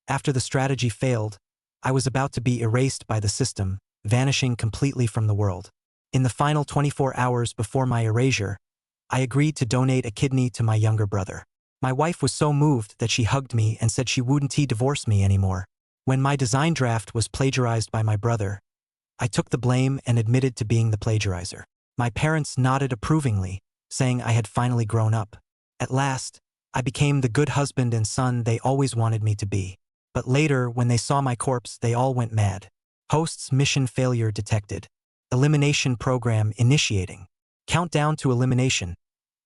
After the strategy failed, I was about to be erased by the system, vanishing completely from the world. In the final 24 hours before my erasure, I agreed to donate a kidney to my younger brother. My wife was so moved that she hugged me and said she wouldn't divorce me anymore. When my design draft was plagiarized by my brother, I took the blame and admitted to being the plagiarizer. My parents nodded approvingly, saying I had finally grown up. At last, I became the good husband and son they always wanted me to be. But later, when they saw my corpse, they all went mad. Hosts mission failure detected. Elimination program initiating. Countdown to elimination.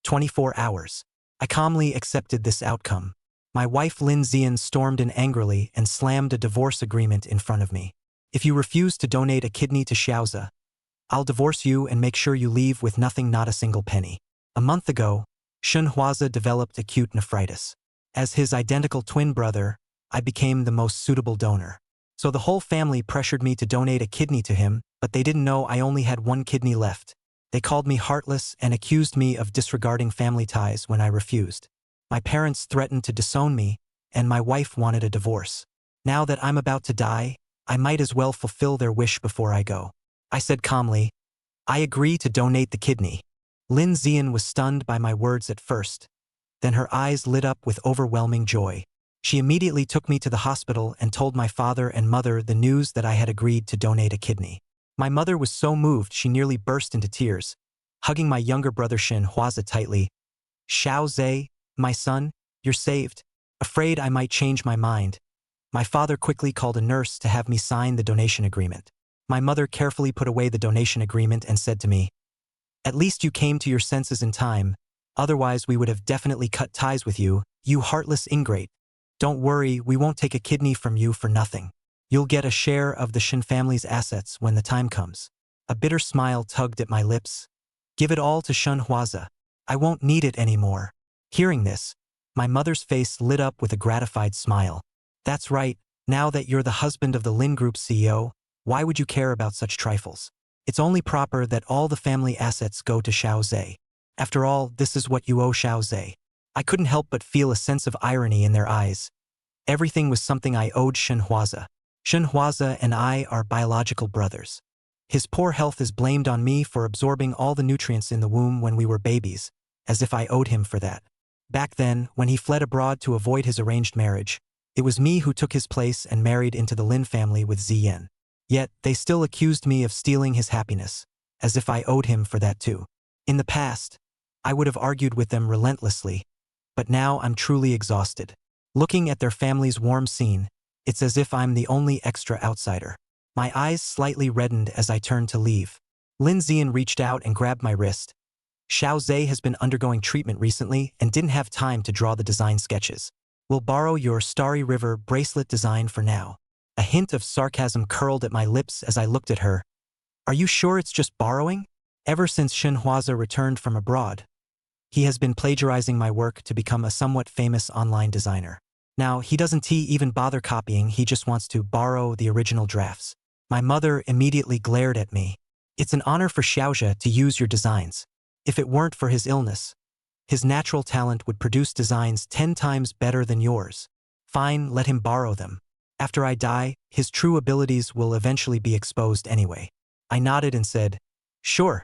24 hours. I calmly accepted this outcome. My wife Lin Zian stormed in angrily and slammed a divorce agreement in front of me. If you refuse to donate a kidney to Xiaoze, I'll divorce you and make sure you leave with nothing, not a single penny. A month ago, Xinhuazi developed acute nephritis. As his identical twin brother, I became the most suitable donor. So the whole family pressured me to donate a kidney to him, but they didn't know I only had one kidney left. They called me heartless and accused me of disregarding family ties when I refused. My parents threatened to disown me, and my wife wanted a divorce. Now that I'm about to die, I might as well fulfill their wish before I go. I said calmly, I agree to donate the kidney. Lin Zian was stunned by my words at first. Then her eyes lit up with overwhelming joy. She immediately took me to the hospital and told my father and mother the news that I had agreed to donate a kidney. My mother was so moved she nearly burst into tears, hugging my younger brother Xinhuazi tightly. Xiaoze, my son, you're saved. Afraid I might change my mind, my father quickly called a nurse to have me sign the donation agreement. My mother carefully put away the donation agreement and said to me, At least you came to your senses in time, otherwise we would have definitely cut ties with you, you heartless ingrate. Don't worry, we won't take a kidney from you for nothing. You'll get a share of the Shin family's assets when the time comes. A bitter smile tugged at my lips. Give it all to Xinhuazi. I won't need it anymore. Hearing this, my mother's face lit up with a gratified smile. That's right, now that you're the husband of the Lin Group's CEO, why would you care about such trifles? It's only proper that all the family assets go to Xiaoze. After all, this is what you owe Xiaoze. I couldn't help but feel a sense of irony in their eyes. Everything was something I owed Xinhuazi. Xinhuazi and I are biological brothers. His poor health is blamed on me for absorbing all the nutrients in the womb when we were babies, as if I owed him for that. Back then, when he fled abroad to avoid his arranged marriage, it was me who took his place and married into the Lin family with Ziyan. Yet, they still accused me of stealing his happiness, as if I owed him for that too. In the past, I would have argued with them relentlessly, but now I'm truly exhausted. Looking at their family's warm scene, it's as if I'm the only extra outsider. My eyes slightly reddened as I turned to leave. Lin Ziyan reached out and grabbed my wrist. Xiaoze has been undergoing treatment recently and didn't have time to draw the design sketches. We'll borrow your Starry River bracelet design for now. A hint of sarcasm curled at my lips as I looked at her. Are you sure it's just borrowing? Ever since Xinhuazi returned from abroad, he has been plagiarizing my work to become a somewhat famous online designer. Now, he doesn't even bother copying, he just wants to borrow the original drafts. My mother immediately glared at me. It's an honor for Xiaoze to use your designs. If it weren't for his illness, his natural talent would produce designs 10 times better than yours. Fine, let him borrow them. After I die, his true abilities will eventually be exposed anyway. I nodded and said, Sure,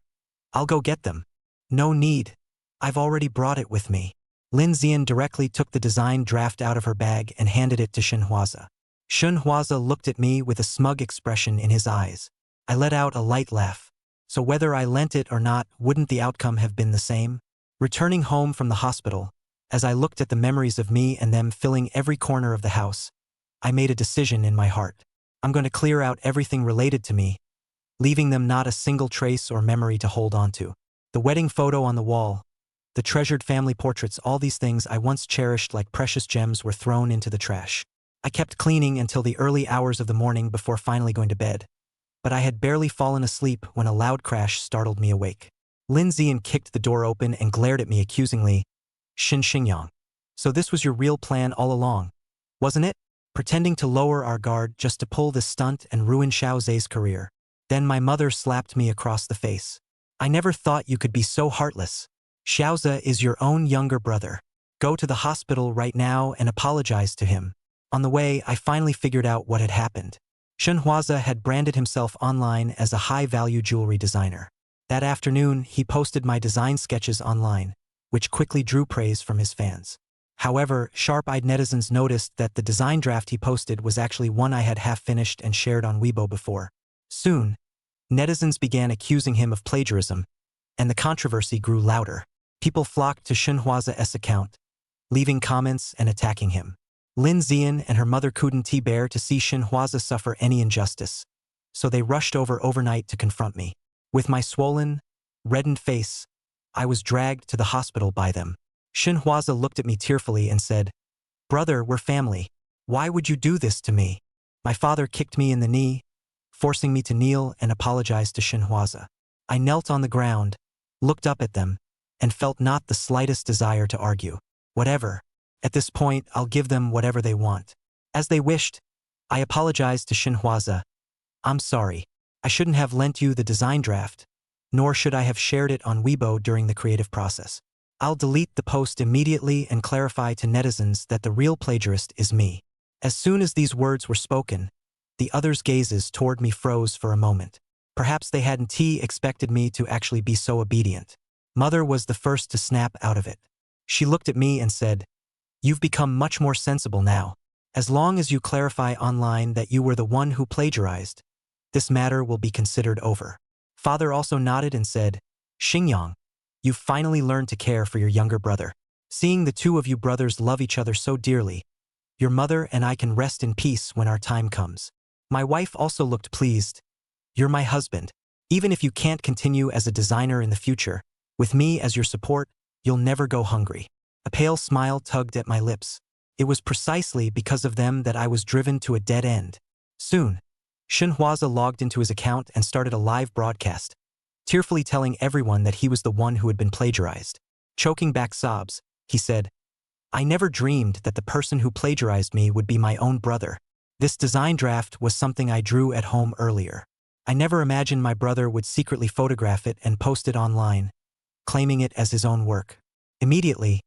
I'll go get them. No need. I've already brought it with me. Lin Ziyan directly took the design draft out of her bag and handed it to Xinhuazi. Xinhuazi looked at me with a smug expression in his eyes. I let out a light laugh. So whether I lent it or not, wouldn't the outcome have been the same? Returning home from the hospital, as I looked at the memories of me and them filling every corner of the house, I made a decision in my heart. I'm going to clear out everything related to me, leaving them not a single trace or memory to hold on to. The wedding photo on the wall, the treasured family portraits, all these things I once cherished like precious gems were thrown into the trash. I kept cleaning until the early hours of the morning before finally going to bed. But I had barely fallen asleep when a loud crash startled me awake. Lin Ziyan kicked the door open and glared at me accusingly. Xinxiang. So this was your real plan all along, wasn't it? Pretending to lower our guard just to pull this stunt and ruin Xiaoze's career. Then my mother slapped me across the face. I never thought you could be so heartless. Xiaoze is your own younger brother. Go to the hospital right now and apologize to him. On the way, I finally figured out what had happened. Shenhua had branded himself online as a high-value jewelry designer. That afternoon, he posted my design sketches online, which quickly drew praise from his fans. However, sharp-eyed netizens noticed that the design draft he posted was actually one I had half-finished and shared on Weibo before. Soon, netizens began accusing him of plagiarism, and the controversy grew louder. People flocked to Shenhua's account, leaving comments and attacking him. Lin Zian and her mother couldn't bear to see Shenhua suffer any injustice, so they rushed over overnight to confront me. With my swollen, reddened face, I was dragged to the hospital by them. Shenhua looked at me tearfully and said, "Brother, we're family. Why would you do this to me?" My father kicked me in the knee, forcing me to kneel and apologize to Shenhua. I knelt on the ground, looked up at them, and felt not the slightest desire to argue. Whatever. At this point, I'll give them whatever they want. As they wished, I apologized to Shenhua. "I'm sorry. I shouldn't have lent you the design draft, nor should I have shared it on Weibo during the creative process. I'll delete the post immediately and clarify to netizens that the real plagiarist is me." As soon as these words were spoken, the others' gazes toward me froze for a moment. Perhaps they hadn't expected me to actually be so obedient. Mother was the first to snap out of it. She looked at me and said, "You've become much more sensible now. As long as you clarify online that you were the one who plagiarized, this matter will be considered over." Father also nodded and said, "Xingyang, you've finally learned to care for your younger brother. Seeing the two of you brothers love each other so dearly, your mother and I can rest in peace when our time comes." My wife also looked pleased. "You're my husband. Even if you can't continue as a designer in the future, with me as your support, you'll never go hungry." A pale smile tugged at my lips. It was precisely because of them that I was driven to a dead end. Soon, Shenhua logged into his account and started a live broadcast, tearfully telling everyone that he was the one who had been plagiarized. Choking back sobs, he said, "I never dreamed that the person who plagiarized me would be my own brother. This design draft was something I drew at home earlier. I never imagined my brother would secretly photograph it and post it online, claiming it as his own work." Immediately,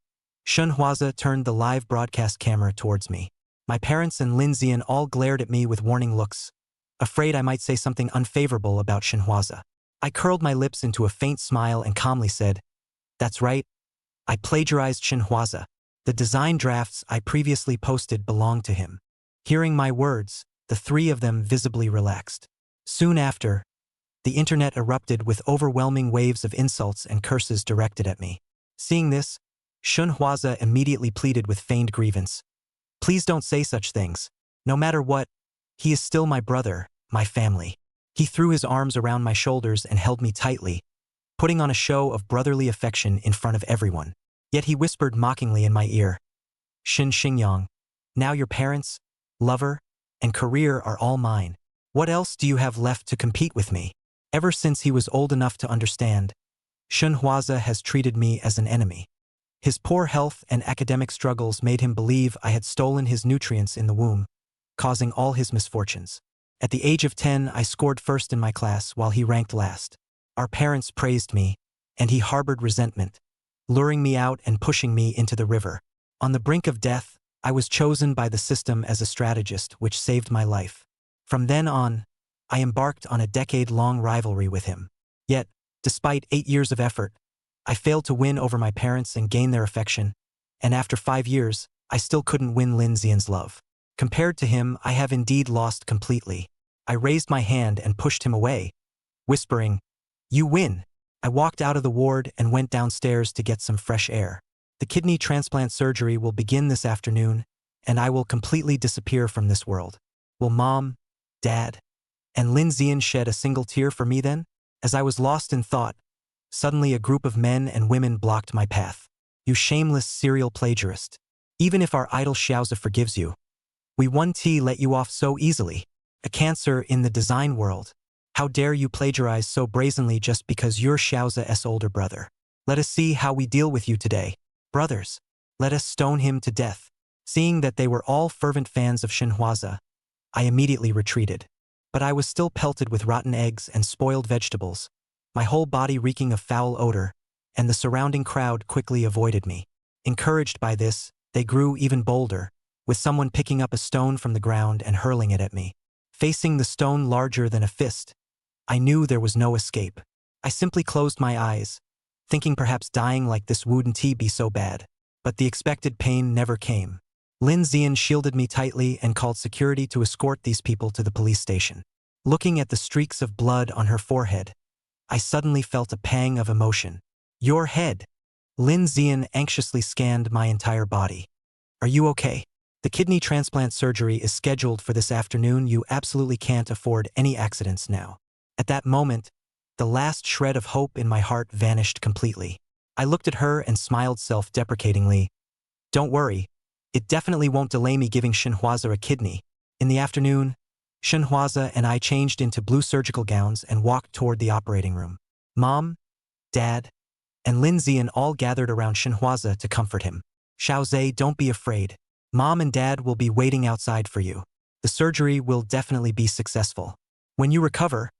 Shenhua turned the live broadcast camera towards me. My parents and Lin Zian all glared at me with warning looks, afraid I might say something unfavorable about Shenhua. I curled my lips into a faint smile and calmly said, "That's right. I plagiarized Shenhua. The design drafts I previously posted belonged to him." Hearing my words, the three of them visibly relaxed. Soon after, the internet erupted with overwhelming waves of insults and curses directed at me. Seeing this, Shenhua immediately pleaded with feigned grievance, "Please don't say such things. No matter what, he is still my brother, my family." He threw his arms around my shoulders and held me tightly, putting on a show of brotherly affection in front of everyone. Yet he whispered mockingly in my ear, Xingyang, now your parents, lover, and career are all mine. What else do you have left to compete with me?" Ever since he was old enough to understand, Shenhua has treated me as an enemy. His poor health and academic struggles made him believe I had stolen his nutrients in the womb, causing all his misfortunes. At the age of 10, I scored first in my class while he ranked last. Our parents praised me, and he harbored resentment, luring me out and pushing me into the river. On the brink of death, I was chosen by the system as a strategist, which saved my life. From then on, I embarked on a decade-long rivalry with him. Yet, despite 8 years of effort, I failed to win over my parents and gain their affection, and after 5 years, I still couldn't win Lin Zian's love. Compared to him, I have indeed lost completely. I raised my hand and pushed him away, whispering, "You win." I walked out of the ward and went downstairs to get some fresh air. The kidney transplant surgery will begin this afternoon, and I will completely disappear from this world. Will Mom, Dad, and Lin Zian shed a single tear for me then? As I was lost in thought, suddenly a group of men and women blocked my path. "You shameless serial plagiarist. Even if our idol Xiaozi forgives you, we won't let you off so easily. A cancer in the design world. How dare you plagiarize so brazenly just because you're Xiaozi's older brother? Let us see how we deal with you today. Brothers, let us stone him to death." Seeing that they were all fervent fans of Shenhua, I immediately retreated. But I was still pelted with rotten eggs and spoiled vegetables, my whole body reeking of foul odor, and the surrounding crowd quickly avoided me. Encouraged by this, they grew even bolder, with someone picking up a stone from the ground and hurling it at me. Facing the stone larger than a fist, I knew there was no escape. I simply closed my eyes, thinking perhaps dying like this wouldn't be so bad. But the expected pain never came. Lin Zian shielded me tightly and called security to escort these people to the police station. Looking at the streaks of blood on her forehead, I suddenly felt a pang of emotion. Your head. Lin Zian anxiously scanned my entire body. Are you okay? The kidney transplant surgery is scheduled for this afternoon. You absolutely can't afford any accidents now. At that moment, the last shred of hope in my heart vanished completely. I looked at her and smiled self-deprecatingly. Don't worry, it definitely won't delay me giving Shenhuaza a kidney. In the afternoon, Shenhuaza and I changed into blue surgical gowns and walked toward the operating room. Mom, Dad, and Lin Zian all gathered around Shenhuaza to comfort him. Xiaozhe, don't be afraid. Mom and Dad will be waiting outside for you. The surgery will definitely be successful. When you recover,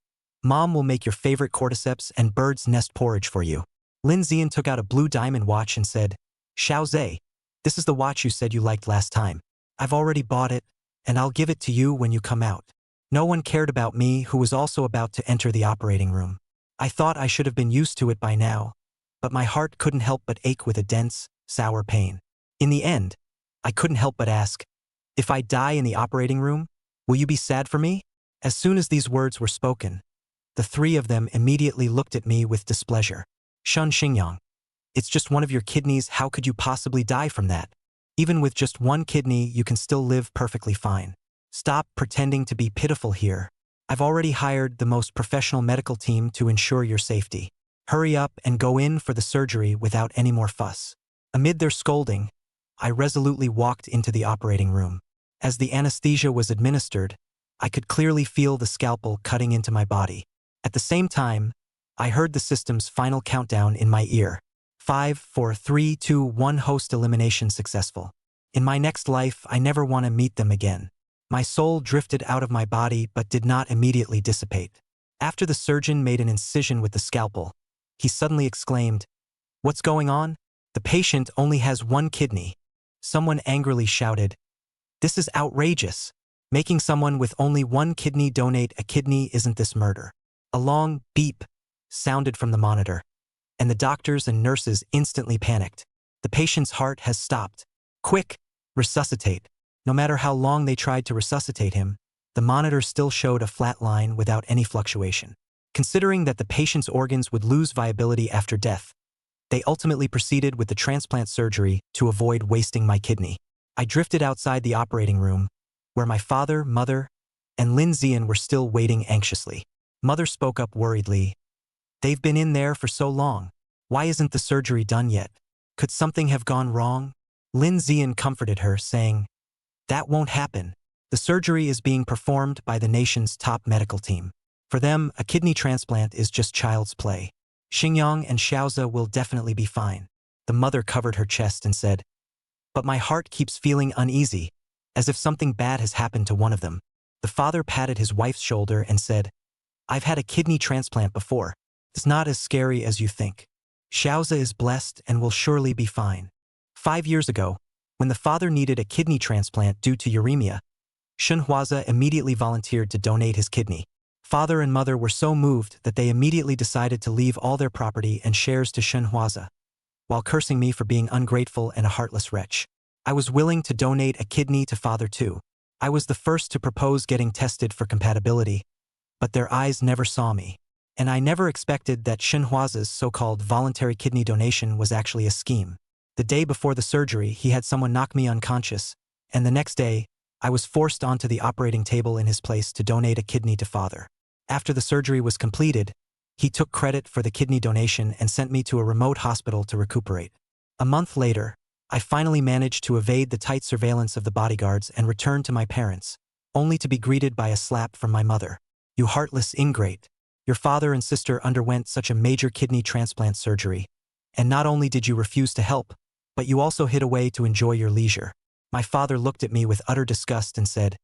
Mom will make your favorite cordyceps and bird's nest porridge for you. Lin Zian took out a blue diamond watch and said, Xiaozhe, this is the watch you said you liked last time. I've already bought it, and I'll give it to you when you come out. No one cared about me, who was also about to enter the operating room. I thought I should have been used to it by now, but my heart couldn't help but ache with a dense, sour pain. In the end, I couldn't help but ask, if I die in the operating room, will you be sad for me? As soon as these words were spoken, the three of them immediately looked at me with displeasure. Shun Xingyang, it's just one of your kidneys. How could you possibly die from that? Even with just one kidney, you can still live perfectly fine. Stop pretending to be pitiful here. I've already hired the most professional medical team to ensure your safety. Hurry up and go in for the surgery without any more fuss. Amid their scolding, I resolutely walked into the operating room. As the anesthesia was administered, I could clearly feel the scalpel cutting into my body. At the same time, I heard the system's final countdown in my ear. 5, 4, 3, 2, 1. Host elimination successful. In my next life, I never want to meet them again. My soul drifted out of my body but did not immediately dissipate. After the surgeon made an incision with the scalpel, he suddenly exclaimed, What's going on? The patient only has one kidney. Someone angrily shouted, This is outrageous. Making someone with only one kidney donate a kidney, isn't this murder? A long beep sounded from the monitor, and the doctors and nurses instantly panicked. The patient's heart has stopped. Quick, resuscitate. No matter how long they tried to resuscitate him, the monitor still showed a flat line without any fluctuation. Considering that the patient's organs would lose viability after death, they ultimately proceeded with the transplant surgery to avoid wasting my kidney. I drifted outside the operating room, where my father, mother, and Lin Zian were still waiting anxiously. Mother spoke up worriedly. They've been in there for so long. Why isn't the surgery done yet? Could something have gone wrong? Lin Zian comforted her, saying, That won't happen. The surgery is being performed by the nation's top medical team. For them, a kidney transplant is just child's play. Xingyang and Xiaoze will definitely be fine. The mother covered her chest and said, But my heart keeps feeling uneasy, as if something bad has happened to one of them. The father patted his wife's shoulder and said, I've had a kidney transplant before. It's not as scary as you think. Xiaoze is blessed and will surely be fine. 5 years ago, when the father needed a kidney transplant due to uremia, Shenhuaza immediately volunteered to donate his kidney. Father and mother were so moved that they immediately decided to leave all their property and shares to Shenhuaza, while cursing me for being ungrateful and a heartless wretch. I was willing to donate a kidney to father too. I was the first to propose getting tested for compatibility, but their eyes never saw me. And I never expected that Shenhuaza's so-called voluntary kidney donation was actually a scheme. The day before the surgery, he had someone knock me unconscious, and the next day, I was forced onto the operating table in his place to donate a kidney to father. After the surgery was completed, he took credit for the kidney donation and sent me to a remote hospital to recuperate. A month later, I finally managed to evade the tight surveillance of the bodyguards and return to my parents, only to be greeted by a slap from my mother. You heartless ingrate. Your father and sister underwent such a major kidney transplant surgery, and not only did you refuse to help, but you also hid away to enjoy your leisure. My father looked at me with utter disgust and said,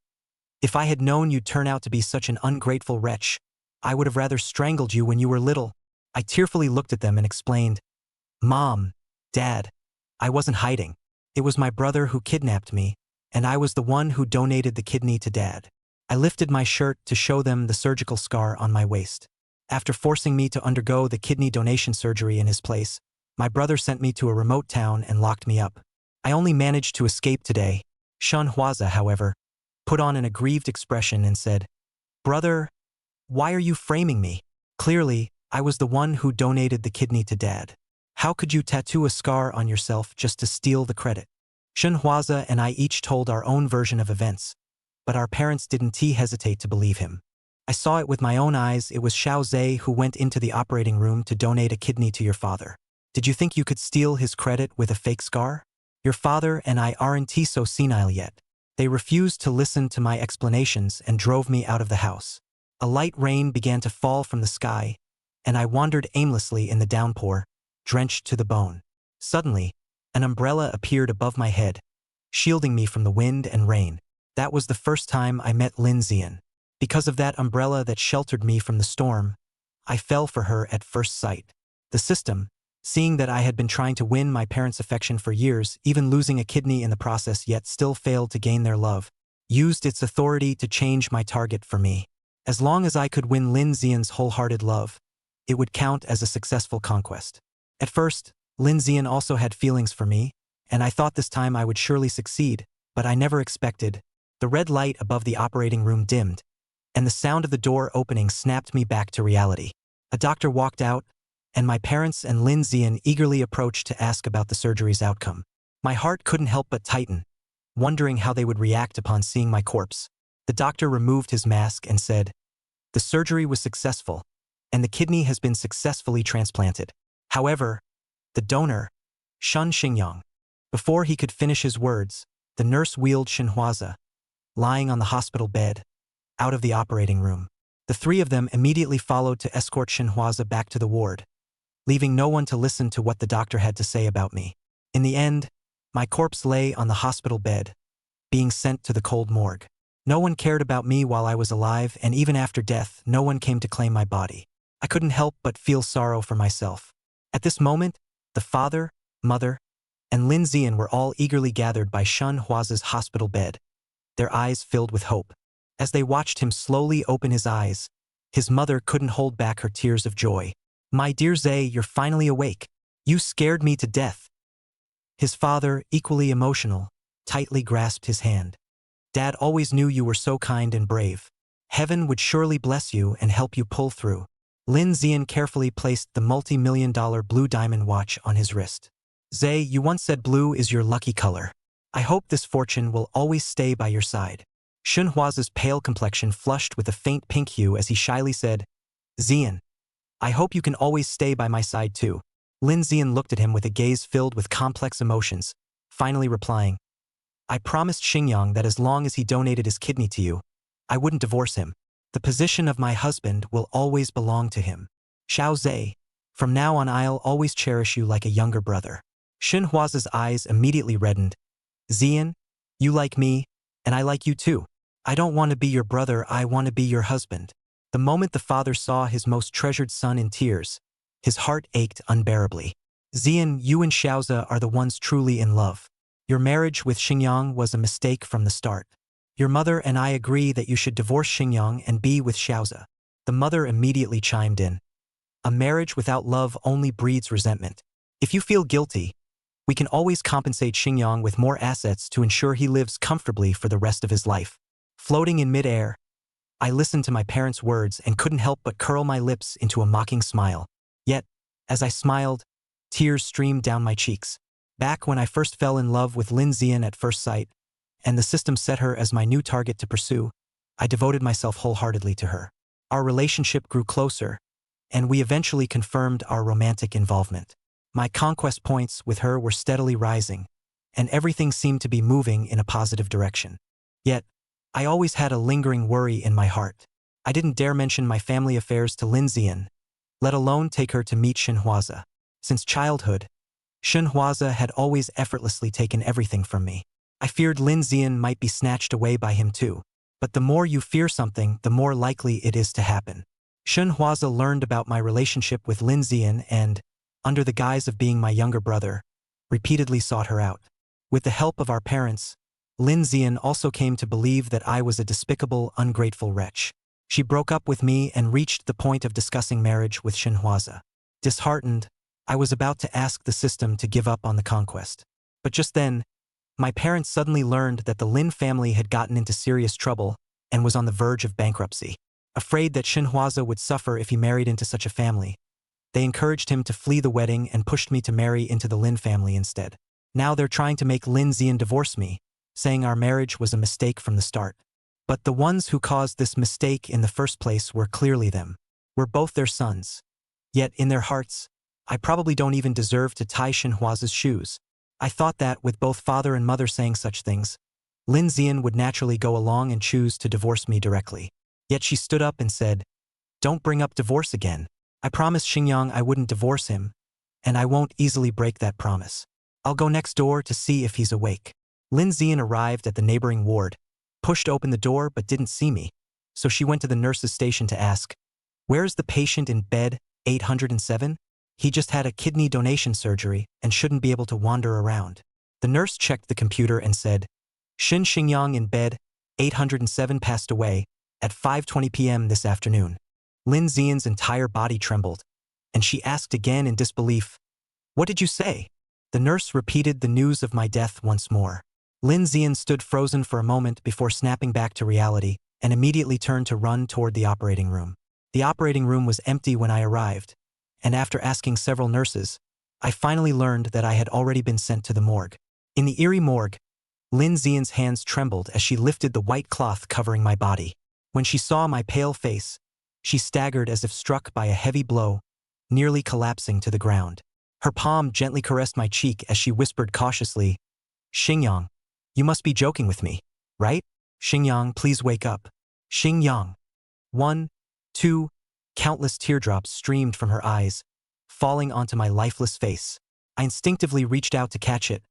If I had known you'd turn out to be such an ungrateful wretch, I would have rather strangled you when you were little. I tearfully looked at them and explained, Mom, Dad, I wasn't hiding. It was my brother who kidnapped me, and I was the one who donated the kidney to Dad. I lifted my shirt to show them the surgical scar on my waist. After forcing me to undergo the kidney donation surgery in his place, my brother sent me to a remote town and locked me up. I only managed to escape today. Shen Huaza, however, put on an aggrieved expression and said, "Brother, why are you framing me? Clearly, I was the one who donated the kidney to Dad. How could you tattoo a scar on yourself just to steal the credit?" Shen Huaza and I each told our own version of events, but our parents didn't hesitate to believe him. I saw it with my own eyes. It was Xiao Zhe who went into the operating room to donate a kidney to your father. Did you think you could steal his credit with a fake scar? Your father and I aren't so senile yet. They refused to listen to my explanations and drove me out of the house. A light rain began to fall from the sky, and I wandered aimlessly in the downpour, drenched to the bone. Suddenly, an umbrella appeared above my head, shielding me from the wind and rain. That was the first time I met Lin Zian. Because of that umbrella that sheltered me from the storm, I fell for her at first sight. The system, seeing that I had been trying to win my parents' affection for years, even losing a kidney in the process yet still failed to gain their love, used its authority to change my target for me. As long as I could win Lin Zian's wholehearted love, it would count as a successful conquest. At first, Lin Zian also had feelings for me, and I thought this time I would surely succeed, but I never expected. The red light above the operating room dimmed, and the sound of the door opening snapped me back to reality. A doctor walked out, and my parents and Lin Zian eagerly approached to ask about the surgery's outcome. My heart couldn't help but tighten, wondering how they would react upon seeing my corpse. The doctor removed his mask and said, "The surgery was successful, and the kidney has been successfully transplanted. However, the donor, Shen Xingyang." Before he could finish his words, the nurse wheeled Shen Huaza, lying on the hospital bed, out of the operating room. The three of them immediately followed to escort Shen Huaza back to the ward, leaving no one to listen to what the doctor had to say about me. In the end, my corpse lay on the hospital bed, being sent to the cold morgue. No one cared about me while I was alive, and even after death, no one came to claim my body. I couldn't help but feel sorrow for myself. At this moment, the father, mother, and Lin Zian were all eagerly gathered by Shen Huaza's hospital bed, their eyes filled with hope. As they watched him slowly open his eyes, his mother couldn't hold back her tears of joy. "My dear Zhe, you're finally awake. You scared me to death." His father, equally emotional, tightly grasped his hand. "Dad always knew you were so kind and brave. Heaven would surely bless you and help you pull through." Lin Zian carefully placed the multi-million-dollar blue diamond watch on his wrist. "Zhe, you once said blue is your lucky color. I hope this fortune will always stay by your side." Shen Huaza's pale complexion flushed with a faint pink hue as he shyly said, "Zian, I hope you can always stay by my side too." Lin Zian looked at him with a gaze filled with complex emotions, finally replying, "I promised Xingyang that as long as he donated his kidney to you, I wouldn't divorce him. The position of my husband will always belong to him. Xiao Zhe, from now on I'll always cherish you like a younger brother." Shen Huaza's eyes immediately reddened. "Zian, you like me, and I like you too. I don't want to be your brother, I want to be your husband." The moment the father saw his most treasured son in tears, his heart ached unbearably. "Zian, you and Xiaoze are the ones truly in love. Your marriage with Xingyang was a mistake from the start. Your mother and I agree that you should divorce Xingyang and be with Xiaoze." The mother immediately chimed in. "A marriage without love only breeds resentment. If you feel guilty, we can always compensate Xingyang with more assets to ensure he lives comfortably for the rest of his life." Floating in midair, I listened to my parents' words and couldn't help but curl my lips into a mocking smile. Yet, as I smiled, tears streamed down my cheeks. Back when I first fell in love with Lin Zian at first sight, and the system set her as my new target to pursue, I devoted myself wholeheartedly to her. Our relationship grew closer, and we eventually confirmed our romantic involvement. My conquest points with her were steadily rising, and everything seemed to be moving in a positive direction. Yet, I always had a lingering worry in my heart. I didn't dare mention my family affairs to Lin Zian, let alone take her to meet Shen Huaza. Since childhood, Shen Huaza had always effortlessly taken everything from me. I feared Lin Zian might be snatched away by him too. But the more you fear something, the more likely it is to happen. Shen Huaza learned about my relationship with Lin Zian and, under the guise of being my younger brother, repeatedly sought her out. With the help of our parents, Lin Zian also came to believe that I was a despicable, ungrateful wretch. She broke up with me and reached the point of discussing marriage with Xinhuazi. Disheartened, I was about to ask the system to give up on the conquest. But just then, my parents suddenly learned that the Lin family had gotten into serious trouble and was on the verge of bankruptcy. Afraid that Xinhuazi would suffer if he married into such a family, they encouraged him to flee the wedding and pushed me to marry into the Lin family instead. Now they're trying to make Lin Zian divorce me, saying our marriage was a mistake from the start. But the ones who caused this mistake in the first place were clearly them. We're both their sons. Yet in their hearts, I probably don't even deserve to tie Xinhuazi's shoes. I thought that, with both father and mother saying such things, Lin Zian would naturally go along and choose to divorce me directly. Yet she stood up and said, "Don't bring up divorce again. I promised Xingyang I wouldn't divorce him, and I won't easily break that promise. I'll go next door to see if he's awake." Lin Zian arrived at the neighboring ward, pushed open the door but didn't see me, so she went to the nurse's station to ask, "Where is the patient in bed 807? He just had a kidney donation surgery and shouldn't be able to wander around." The nurse checked the computer and said, "Xin Xingyang in bed 807 passed away at 5:20 p.m. this afternoon." Lin Zian's entire body trembled, and she asked again in disbelief, "What did you say?" The nurse repeated the news of my death once more. Lin Zian stood frozen for a moment before snapping back to reality and immediately turned to run toward the operating room. The operating room was empty when I arrived, and after asking several nurses, I finally learned that I had already been sent to the morgue. In the eerie morgue, Lin Zian's hands trembled as she lifted the white cloth covering my body. When she saw my pale face, she staggered as if struck by a heavy blow, nearly collapsing to the ground. Her palm gently caressed my cheek as she whispered cautiously, "Xingyang, you must be joking with me, right? Xingyang, please wake up. Xingyang." 1, 2, countless teardrops streamed from her eyes, falling onto my lifeless face. I instinctively reached out to catch it,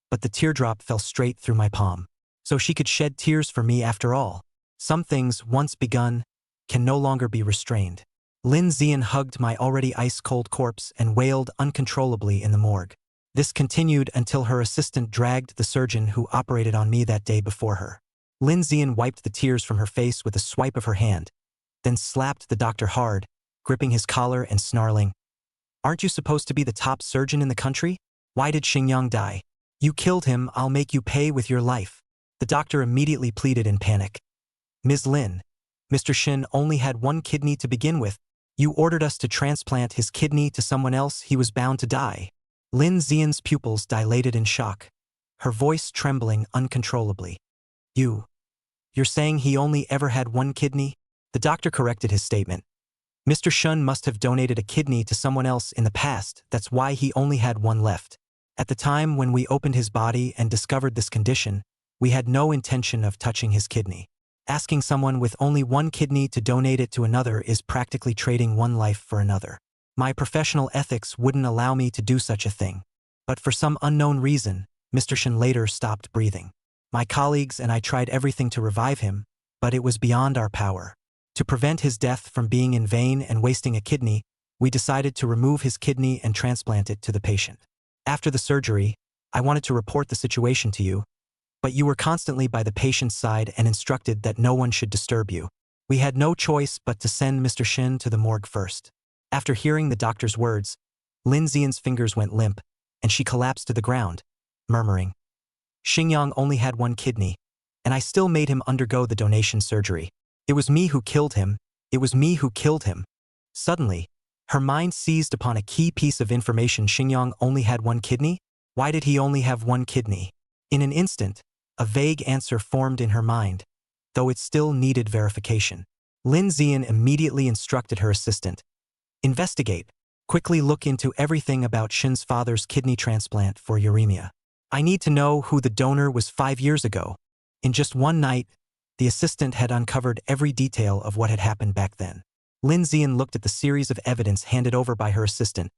but the teardrop fell straight through my palm. So she could shed tears for me after all. Some things, once begun, can no longer be restrained. Lin Zian hugged my already ice-cold corpse and wailed uncontrollably in the morgue. This continued until her assistant dragged the surgeon who operated on me that day before her. Lin Zian wiped the tears from her face with a swipe of her hand, then slapped the doctor hard, gripping his collar and snarling, "Aren't you supposed to be the top surgeon in the country? Why did Xingyang die? You killed him, I'll make you pay with your life." The doctor immediately pleaded in panic. "Ms. Lin, Mr. Xin only had one kidney to begin with. You ordered us to transplant his kidney to someone else, he was bound to die." Lin Zian's pupils dilated in shock, her voice trembling uncontrollably. You're saying he only ever had one kidney?" The doctor corrected his statement. "Mr. Shun must have donated a kidney to someone else in the past, that's why he only had one left. At the time when we opened his body and discovered this condition, we had no intention of touching his kidney. Asking someone with only one kidney to donate it to another is practically trading one life for another. My professional ethics wouldn't allow me to do such a thing. But for some unknown reason, Mr. Shen later stopped breathing. My colleagues and I tried everything to revive him, but it was beyond our power. To prevent his death from being in vain and wasting a kidney, we decided to remove his kidney and transplant it to the patient. After the surgery, I wanted to report the situation to you, but you were constantly by the patient's side and instructed that no one should disturb you. We had no choice but to send Mr. Shin to the morgue first." After hearing the doctor's words, Lin Zian's fingers went limp, and she collapsed to the ground, murmuring, "Xingyang only had one kidney, and I still made him undergo the donation surgery. It was me who killed him. It was me who killed him." Suddenly, her mind seized upon a key piece of information. Xingyang only had one kidney? Why did he only have one kidney? In an instant, a vague answer formed in her mind, though it still needed verification. Lin Zian immediately instructed her assistant, "Investigate. Quickly look into everything about Shin's father's kidney transplant for uremia. I need to know who the donor was 5 years ago." In just one night, the assistant had uncovered every detail of what had happened back then. Lin Zian looked at the series of evidence handed over by her assistant,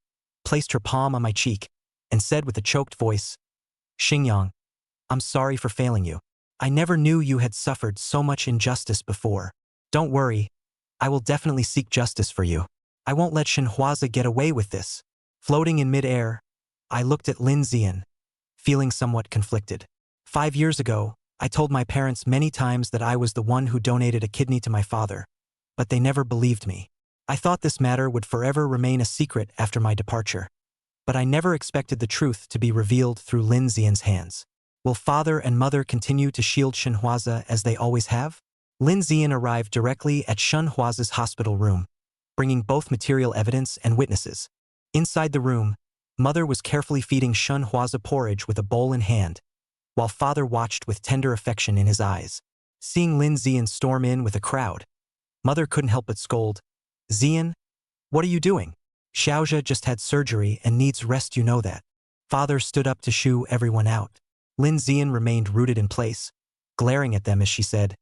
placed her palm on my cheek, and said with a choked voice, "Xingyang, I'm sorry for failing you. I never knew you had suffered so much injustice before. Don't worry, I will definitely seek justice for you. I won't let Xinhuazi get away with this." Floating in mid-air, I looked at Lin Zian, feeling somewhat conflicted. 5 years ago, I told my parents many times that I was the one who donated a kidney to my father, but they never believed me. I thought this matter would forever remain a secret after my departure. But I never expected the truth to be revealed through Lin Zian's hands. Will father and mother continue to shield Shenhua as they always have? Lin Zian arrived directly at Shenhua's hospital room, bringing both material evidence and witnesses. Inside the room, mother was carefully feeding Shenhua porridge with a bowl in hand, while father watched with tender affection in his eyes. Seeing Lin Zian storm in with a crowd, mother couldn't help but scold, "Zian, what are you doing? Xiaozhe just had surgery and needs rest, you know that." Father stood up to shoo everyone out. Lin Zian remained rooted in place, glaring at them as she said,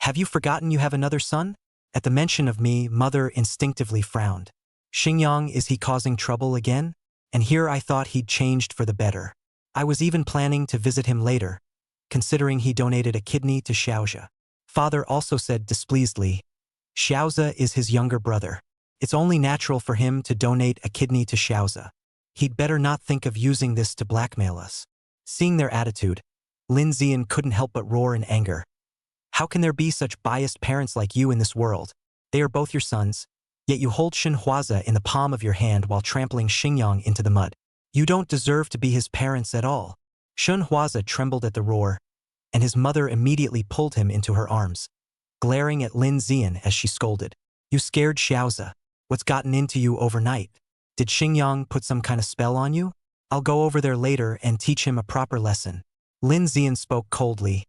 "Have you forgotten you have another son?" At the mention of me, mother instinctively frowned. Xingyang, is he causing trouble again? And here I thought he'd changed for the better. I was even planning to visit him later, considering he donated a kidney to Xiaozhe. Father also said displeasedly, "Xiaozhe is his younger brother. It's only natural for him to donate a kidney to Xiaozhe. He'd better not think of using this to blackmail us." Seeing their attitude, Lin Zian couldn't help but roar in anger. "How can there be such biased parents like you in this world? They are both your sons, yet you hold Shenhua in the palm of your hand while trampling Xingyang into the mud. You don't deserve to be his parents at all." Shenhua trembled at the roar, and his mother immediately pulled him into her arms, glaring at Lin Zian as she scolded, "You scared Xiaozhe. What's gotten into you overnight? Did Xingyang put some kind of spell on you? I'll go over there later and teach him a proper lesson." Lin Zian spoke coldly.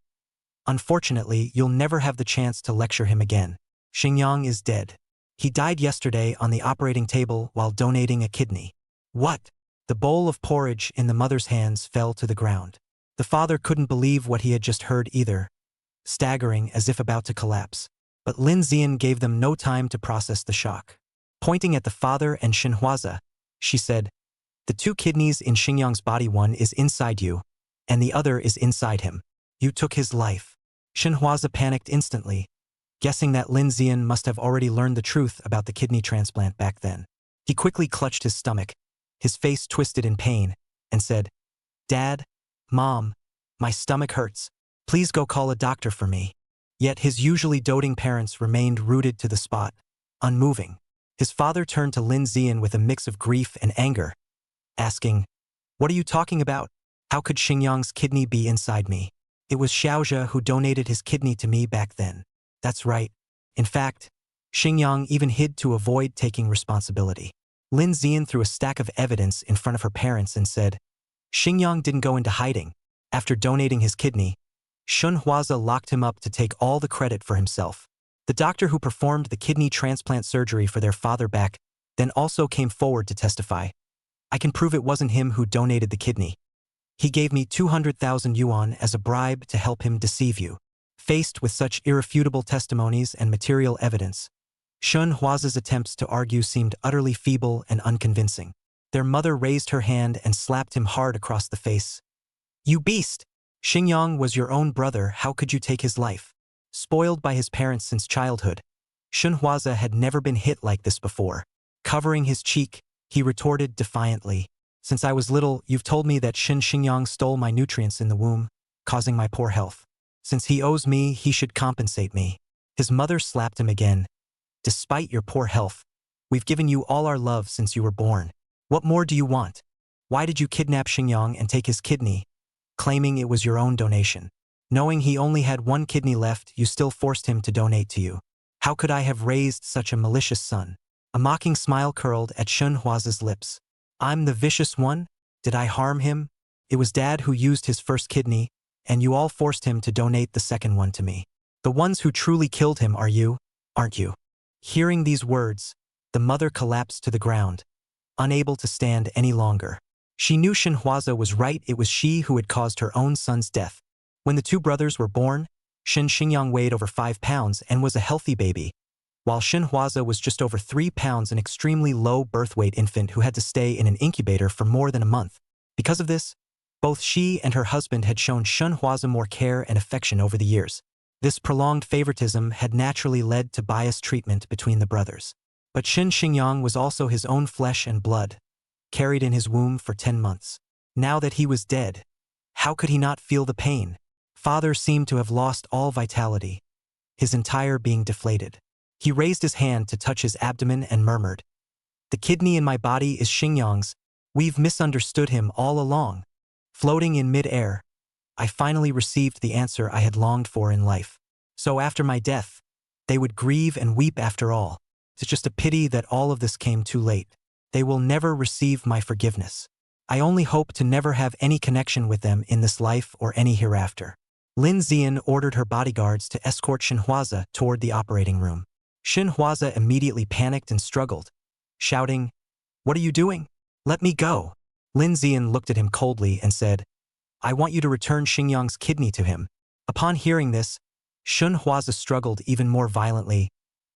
"Unfortunately, you'll never have the chance to lecture him again. Xingyang is dead. He died yesterday on the operating table while donating a kidney." "What?" The bowl of porridge in the mother's hands fell to the ground. The father couldn't believe what he had just heard either, staggering as if about to collapse. But Lin Zian gave them no time to process the shock. Pointing at the father and Shenhua, she said, "The two kidneys in Xingyang's body, one is inside you, and the other is inside him. You took his life." Shenhua panicked instantly, guessing that Lin Zian must have already learned the truth about the kidney transplant back then. He quickly clutched his stomach, his face twisted in pain, and said, "Dad, Mom, my stomach hurts. Please go call a doctor for me." Yet his usually doting parents remained rooted to the spot, unmoving. His father turned to Lin Zian with a mix of grief and anger, asking, "What are you talking about? How could Xingyang's kidney be inside me? It was Xiaozhe who donated his kidney to me back then." "That's right. In fact, Xingyang even hid to avoid taking responsibility." Lin Zian threw a stack of evidence in front of her parents and said, "Xingyang didn't go into hiding. After donating his kidney, Shenhua locked him up to take all the credit for himself. The doctor who performed the kidney transplant surgery for their father back then also came forward to testify. I can prove it wasn't him who donated the kidney. He gave me 200,000 yuan as a bribe to help him deceive you." Faced with such irrefutable testimonies and material evidence, Shenhua's attempts to argue seemed utterly feeble and unconvincing. Their mother raised her hand and slapped him hard across the face. "You beast! Xingyang was your own brother, how could you take his life?" Spoiled by his parents since childhood, Shenhua had never been hit like this before. Covering his cheek, he retorted defiantly, "Since I was little, you've told me that Xingyang stole my nutrients in the womb, causing my poor health. Since he owes me, he should compensate me." His mother slapped him again. "Despite your poor health, we've given you all our love since you were born. What more do you want? Why did you kidnap Xingyang and take his kidney, claiming it was your own donation? Knowing he only had one kidney left, you still forced him to donate to you. How could I have raised such a malicious son?" A mocking smile curled at Shenhua's lips. "I'm the vicious one? Did I harm him? It was Dad who used his first kidney, and you all forced him to donate the second one to me. The ones who truly killed him are you, aren't you?" Hearing these words, the mother collapsed to the ground, unable to stand any longer. She knew Shenhua was right, it was she who had caused her own son's death. When the two brothers were born, Xingyang weighed over 5 pounds and was a healthy baby, while Shenhua was just over 3 pounds, an extremely low birth weight infant who had to stay in an incubator for more than a month. Because of this, both she and her husband had shown Shenhua more care and affection over the years. This prolonged favoritism had naturally led to biased treatment between the brothers. But Xingyang was also his own flesh and blood, carried in his womb for 10 months. Now that he was dead, how could he not feel the pain? Father seemed to have lost all vitality, his entire being deflated. He raised his hand to touch his abdomen and murmured, "The kidney in my body is Xingyang's. We've misunderstood him all along." Floating in mid-air, I finally received the answer I had longed for in life. So after my death, they would grieve and weep after all. It's just a pity that all of this came too late. They will never receive my forgiveness. I only hope to never have any connection with them in this life or any hereafter. Lin Zian ordered her bodyguards to escort Xinhuazi toward the operating room. Xinhuazi immediately panicked and struggled, shouting, "What are you doing? Let me go." Lin Zian looked at him coldly and said, "I want you to return Xingyang's kidney to him." Upon hearing this, Xinhuazi struggled even more violently.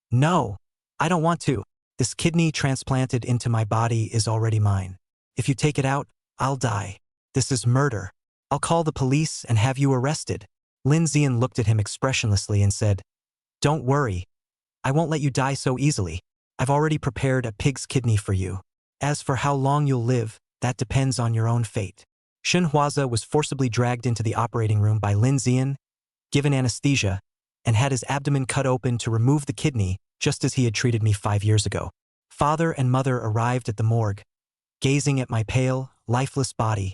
"No, I don't want to. This kidney transplanted into my body is already mine. If you take it out, I'll die. This is murder. I'll call the police and have you arrested." Lin Zian looked at him expressionlessly and said, "Don't worry. I won't let you die so easily. I've already prepared a pig's kidney for you. As for how long you'll live, that depends on your own fate." Xinhuazi was forcibly dragged into the operating room by Lin Zian, given anesthesia, and had his abdomen cut open to remove the kidney, just as he had treated me 5 years ago. Father and mother arrived at the morgue, gazing at my pale, lifeless body,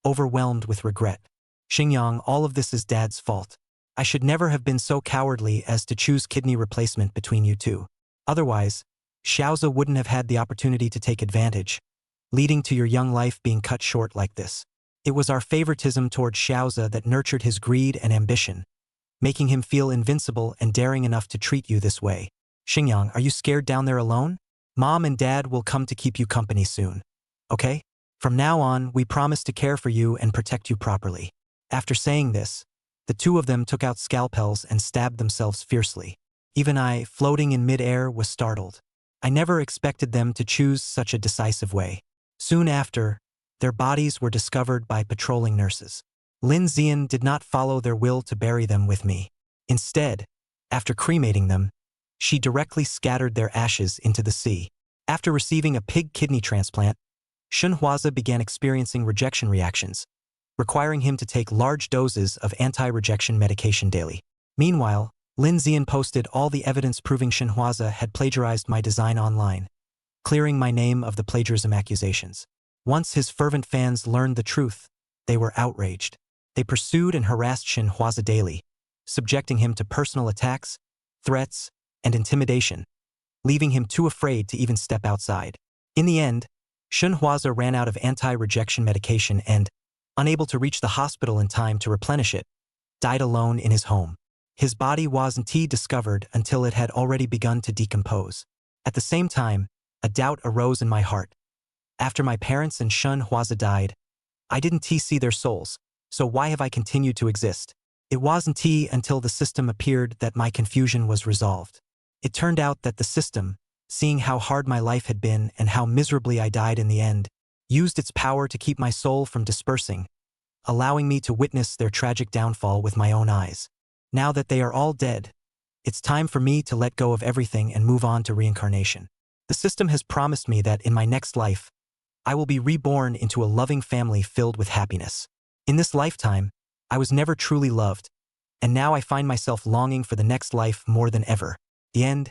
overwhelmed with regret. "Xingyang, all of this is Dad's fault. I should never have been so cowardly as to choose kidney replacement between you two. Otherwise, Xiaozi wouldn't have had the opportunity to take advantage, leading to your young life being cut short like this. It was our favoritism toward Xiaozi that nurtured his greed and ambition, making him feel invincible and daring enough to treat you this way. Xingyang, are you scared down there alone? Mom and Dad will come to keep you company soon. Okay? From now on, we promise to care for you and protect you properly." After saying this, the two of them took out scalpels and stabbed themselves fiercely. Even I, floating in mid-air, was startled. I never expected them to choose such a decisive way. Soon after, their bodies were discovered by patrolling nurses. Lin Zian did not follow their will to bury them with me. Instead, after cremating them, she directly scattered their ashes into the sea. After receiving a pig kidney transplant, Xinhuazi began experiencing rejection reactions, requiring him to take large doses of anti-rejection medication daily. Meanwhile, Lin Zian posted all the evidence proving Xinhuazi had plagiarized my design online, clearing my name of the plagiarism accusations. Once his fervent fans learned the truth, they were outraged. They pursued and harassed Xinhuazi daily, subjecting him to personal attacks, threats, and intimidation, leaving him too afraid to even step outside. In the end, Xinhuazi ran out of anti-rejection medication and, unable to reach the hospital in time to replenish it, died alone in his home. His body wasn't discovered until it had already begun to decompose. At the same time, a doubt arose in my heart. After my parents and Xinhuazi died, I didn't see their souls, so why have I continued to exist? It wasn't until the system appeared that my confusion was resolved. It turned out that the system, seeing how hard my life had been and how miserably I died in the end, used its power to keep my soul from dispersing, allowing me to witness their tragic downfall with my own eyes. Now that they are all dead, it's time for me to let go of everything and move on to reincarnation. The system has promised me that in my next life, I will be reborn into a loving family filled with happiness. In this lifetime, I was never truly loved, and now I find myself longing for the next life more than ever. The end.